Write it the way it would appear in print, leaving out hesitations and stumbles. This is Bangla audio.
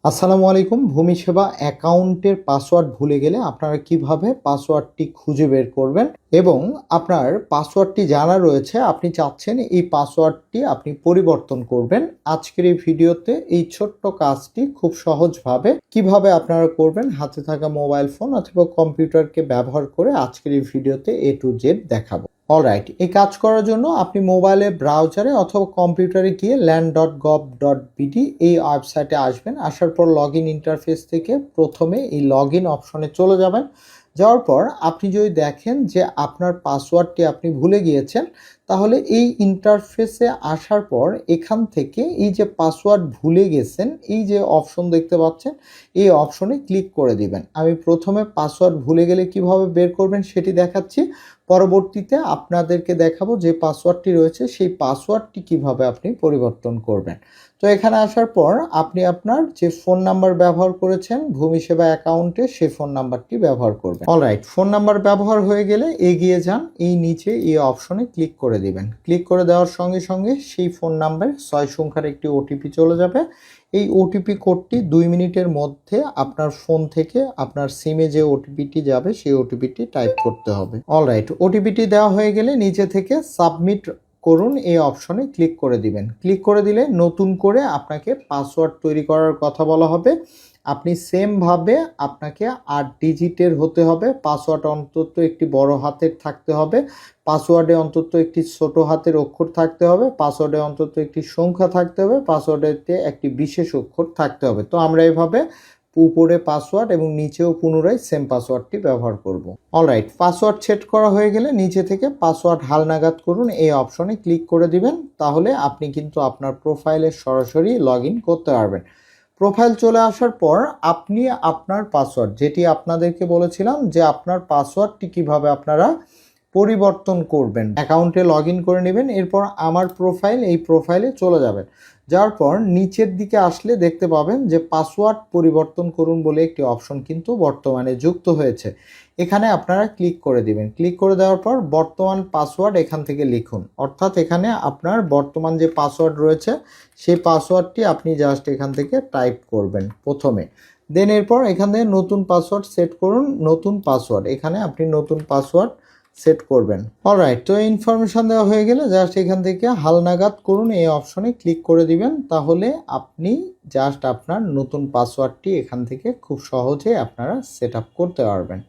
আসসালামু আলাইকুম। ভূমি সেবা অ্যাকাউন্টের পাসওয়ার্ড ভুলে গেলে আপনারা কিভাবে পাসওয়ার্ডটি খুঁজে বের করবেন এবং আপনার পাসওয়ার্ডটি জানা রয়েছে, আপনি চাচ্ছেন এই পাসওয়ার্ডটি আপনি পরিবর্তন করবেন। আজকের এই ভিডিওতে এই ছোট্ট কাজটি খুব সহজভাবে কিভাবে আপনারা করবেন হাতে থাকা মোবাইল ফোন অথবা কম্পিউটারকে ব্যবহার করে আজকের এই ভিডিওতে A to Z দেখাবো। অলরাইট, এই কাজ করার জন্য আপনি মোবাইলে ব্রাউজারে অথবা কম্পিউটারে গিয়ে land.gov.bd এই ওয়েবসাইটে আসবেন। আসার পর লগ ইন ইন্টারফেস থেকে প্রথমে এই লগ ইন অপশনে চলে যাবেন। যাওয়ার পর আপনি যদি দেখেন যে আপনার পাসওয়ার্ডটি আপনি ভুলে গিয়েছেন, তাহলে এই ইন্টারফেসে আসার পর এখান থেকে এই যে পাসওয়ার্ড ভুলে গেছেন এই যে অপশন দেখতে পাচ্ছেন, এই অপশনে ক্লিক করে দিবেন। আমি প্রথমে পাসওয়ার্ড ভুলে গেলে কিভাবে বের করবেন সেটি দেখাচ্ছি, পরবর্তীতে আপনাদেরকে দেখাবো যে পাসওয়ার্ডটি রয়েছে সেই পাসওয়ার্ডটি কিভাবে আপনি পরিবর্তন করবেন। তো এখানে আসার পর আপনি আপনার যে ফোন নাম্বার ব্যবহার করেছেন ভূমি সেবা অ্যাকাউন্টে সেই ফোন নাম্বারটি ব্যবহার করবেন। অলরাইট, ফোন নাম্বার ব্যবহার হয়ে গেলে এগিয়ে যান, এই নিচে এই অপশনে ক্লিক করে দিবেন। ক্লিক করে দেওয়ার সঙ্গে সঙ্গে সেই ফোন নাম্বারে 6 সংখ্যার একটি ওটিপি চলে যাবে। এই ওটিপি কোডটি 2 মিনিটের মধ্যে আপনার ফোন থেকে আপনার সিমে যে ওটিপিটি যাবে সেই ওটিপিটি টাইপ করতে হবে। অলরাইট, ওটিপিটি দেওয়া হয়ে গেলে নিচে থেকে সাবমিট করুন এই অপশনে ক্লিক করে দিবেন। ক্লিক করে দিলে নতুন করে আপনাকে পাসওয়ার্ড তৈরি করার কথা বলা হবে। আপনি সেমভাবে আপনাকে 8 ডিজিটের হতে হবে, পাসওয়ার্ড অন্তত একটি বড় হাতের থাকতে হবে, পাসওয়ার্ডে অন্তত একটি ছোট হাতের অক্ষর থাকতে হবে, পাসওয়ার্ডে অন্তত একটি সংখ্যা থাকতে হবে, পাসওয়ার্ডেতে একটি বিশেষ অক্ষর থাকতে হবে। তো আমরা এভাবে উপরে পাসওয়ার্ড এবং নিচেও পুনরায় সেম পাসওয়ার্ডটি ব্যবহার করব। অলরাইট, পাসওয়ার্ড সেট করা হয়ে গেলে নিচে থেকে পাসওয়ার্ড হালনাগাদ করুন এই অপশনে ক্লিক করে দিবেন। তাহলে আপনি কিন্তু আপনার প্রোফাইলে সরাসরি লগ ইন করতে পারবেন। প্রোফাইল চলে আসার পর আপনি আপনার পাসওয়ার্ড, যেটি আপনাদেরকে বলেছিলাম যে আপনার পাসওয়ার্ডটি কিভাবে আপনারা পরিবর্তন করবেন, অ্যাকাউন্টে লগ ইন করে নেবেন। এরপর আমার প্রোফাইল, এই প্রোফাইলে চলে যাবেন। যাওয়ার পর নিচের দিকে আসলে দেখতে পাবেন যে পাসওয়ার্ড পরিবর্তন করুন বলে একটি অপশন কিন্তু বর্তমানে যুক্ত হয়েছে। এখানে আপনারা ক্লিক করে দিবেন। ক্লিক করে দেওয়ার পর বর্তমান পাসওয়ার্ড এখান থেকে লিখুন, অর্থাৎ এখানে আপনার বর্তমান যে পাসওয়ার্ড রয়েছে সেই পাসওয়ার্ডটি আপনি জাস্ট এখান থেকে টাইপ করবেন প্রথমে। দেন এরপর এখান থেকে নতুন পাসওয়ার্ড সেট করুন, নতুন পাসওয়ার্ড এখানে আপনি নতুন পাসওয়ার্ড সেট করবেন। অলরাইট, তো ইনফরমেশন দেওয়া হয়ে গেলে জাস্ট এখান থেকে হালনাগাদ করুন এই অপশনে ক্লিক করে দিবেন। তাহলে আপনি জাস্ট আপনার নতুন পাসওয়ার্ডটি এখান থেকে খুব সহজে আপনারা সেট আপ করতে পারবেন।